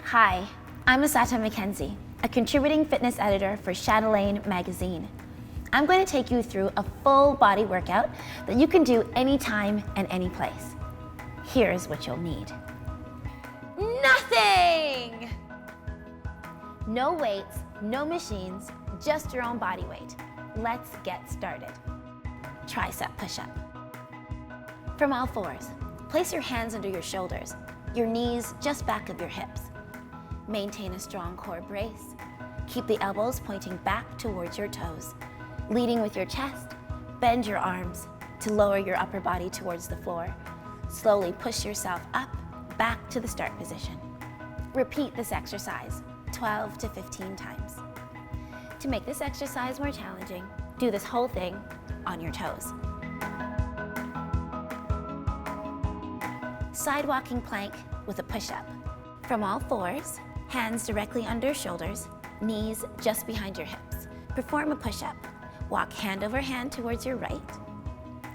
Hi, I'm Assata McKenzie, a contributing fitness editor for Chatelaine magazine. I'm going to take you through a full body workout that you can do anytime and any place. Here's what you'll need. Nothing! No weights, no machines, just your own body weight. Let's get started. Tricep push-up. From all fours, place your hands under your shoulders, your knees just back of your hips. Maintain a strong core brace. Keep the elbows pointing back towards your toes. Leading with your chest, bend your arms to lower your upper body towards the floor. Slowly push yourself up, back to the start position. Repeat this exercise 12 to 15 times. To make this exercise more challenging, do this whole thing on your toes. Side walking plank with a push-up. From all fours, hands directly under shoulders, knees just behind your hips. Perform a push-up. Walk hand over hand towards your right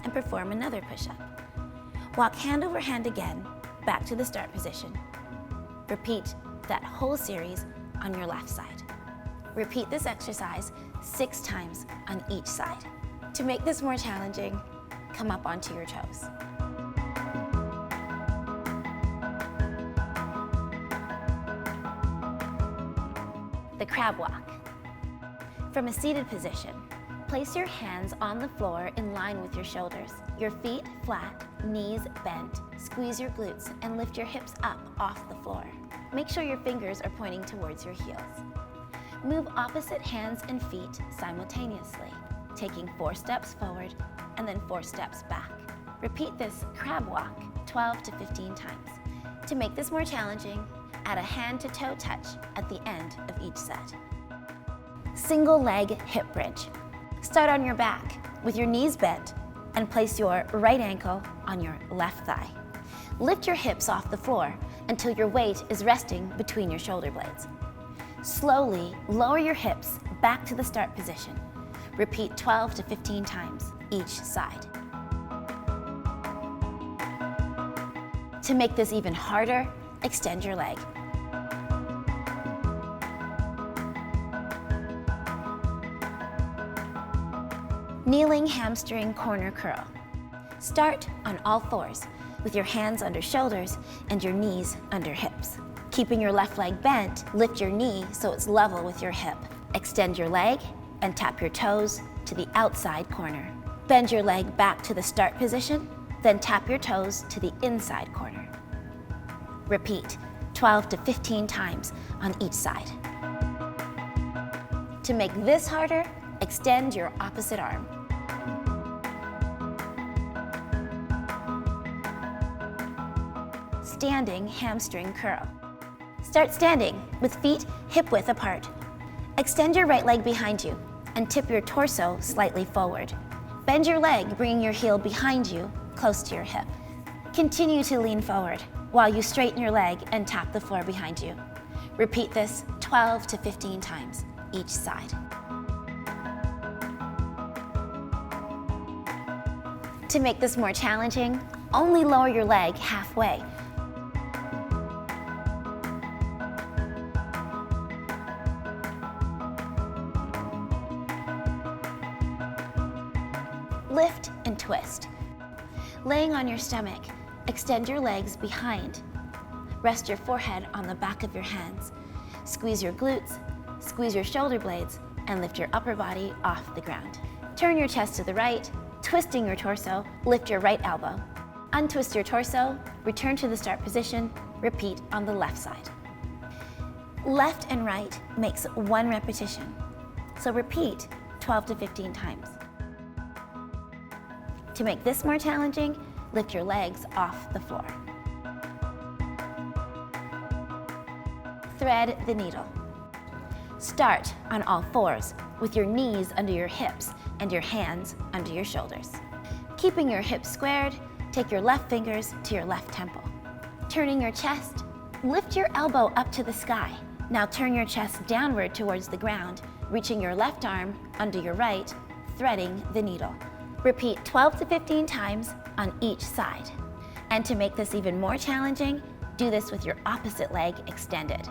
and perform another push-up. Walk hand over hand again, back to the start position. Repeat that whole series on your left side. Repeat this exercise 6 times on each side. To make this more challenging, come up onto your toes. The crab walk. From a seated position, place your hands on the floor in line with your shoulders. Your feet flat, knees bent. Squeeze your glutes and lift your hips up off the floor. Make sure your fingers are pointing towards your heels. Move opposite hands and feet simultaneously, taking 4 steps forward and then 4 steps back. Repeat this crab walk 12 to 15 times. To make this more challenging, add a hand-to-toe touch at the end of each set. Single leg hip bridge. Start on your back with your knees bent and place your right ankle on your left thigh. Lift your hips off the floor until your weight is resting between your shoulder blades. Slowly lower your hips back to the start position. Repeat 12 to 15 times each side. To make this even harder, extend your leg. Kneeling hamstring corner curl. Start on all fours with your hands under shoulders and your knees under hips. Keeping your left leg bent, lift your knee so it's level with your hip. Extend your leg and tap your toes to the outside corner. Bend your leg back to the start position, then tap your toes to the inside corner. Repeat 12 to 15 times on each side. To make this harder, extend your opposite arm. Standing hamstring curl. Start standing with feet hip-width apart. Extend your right leg behind you and tip your torso slightly forward. Bend your leg, bringing your heel behind you, close to your hip. Continue to lean forward while you straighten your leg and tap the floor behind you. Repeat this 12 to 15 times each side. To make this more challenging, only lower your leg halfway. Lift and twist. Laying on your stomach, extend your legs behind. Rest your forehead on the back of your hands. Squeeze your glutes, squeeze your shoulder blades, and lift your upper body off the ground. Turn your chest to the right, twisting your torso, lift your right elbow. Untwist your torso, return to the start position, repeat on the left side. Left and right makes 1 repetition, so repeat 12 to 15 times. To make this more challenging, lift your legs off the floor. Thread the needle. Start on all fours with your knees under your hips and your hands under your shoulders. Keeping your hips squared, take your left fingers to your left temple. Turning your chest, lift your elbow up to the sky. Now turn your chest downward towards the ground, reaching your left arm under your right, threading the needle. Repeat 12 to 15 times on each side. And to make this even more challenging, Do this with your opposite leg extended.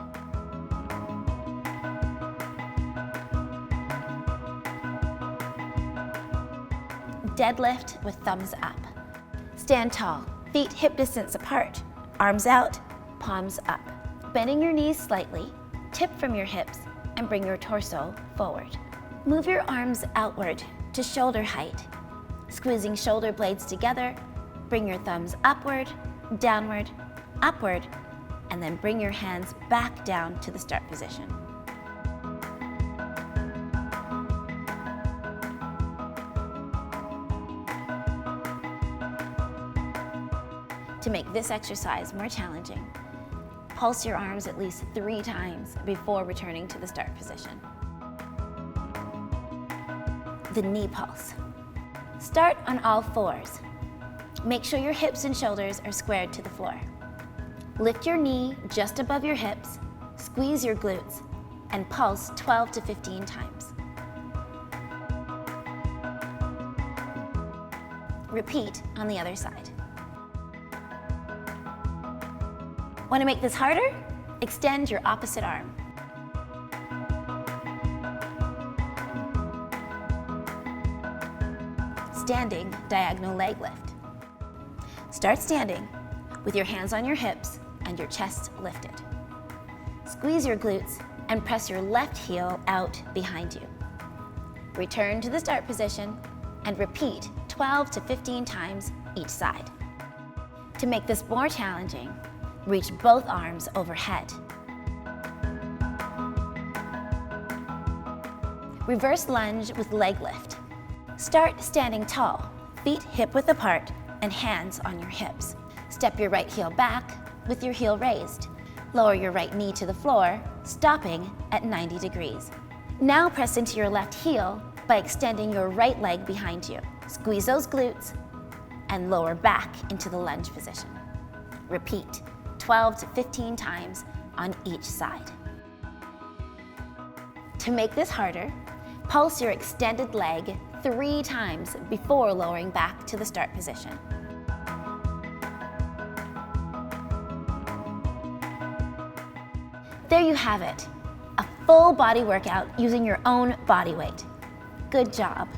Deadlift with thumbs up. Stand tall, feet hip distance apart, arms out, palms up. Bending your knees slightly, tip from your hips, and bring your torso forward. Move your arms outward to shoulder height. Squeezing shoulder blades together, bring your thumbs upward, downward, upward, and then bring your hands back down to the start position. To make this exercise more challenging, pulse your arms at least 3 times before returning to the start position. The knee pulse. Start on all fours. Make sure your hips and shoulders are squared to the floor. Lift your knee just above your hips, squeeze your glutes, and pulse 12 to 15 times. Repeat on the other side. Want to make this harder? Extend your opposite arm. Standing diagonal leg lift. Start standing with your hands on your hips and your chest lifted. Squeeze your glutes and press your left heel out behind you. Return to the start position and repeat 12 to 15 times each side. To make this more challenging, reach both arms overhead. Reverse lunge with leg lift. Start standing tall, feet hip-width apart and hands on your hips. Step your right heel back with your heel raised. Lower your right knee to the floor, stopping at 90 degrees. Now press into your left heel by extending your right leg behind you. Squeeze those glutes and lower back into the lunge position. Repeat 12 to 15 times on each side. To make this harder, pulse your extended leg 3 times before lowering back to the start position. There you have it, a full body workout using your own body weight. Good job.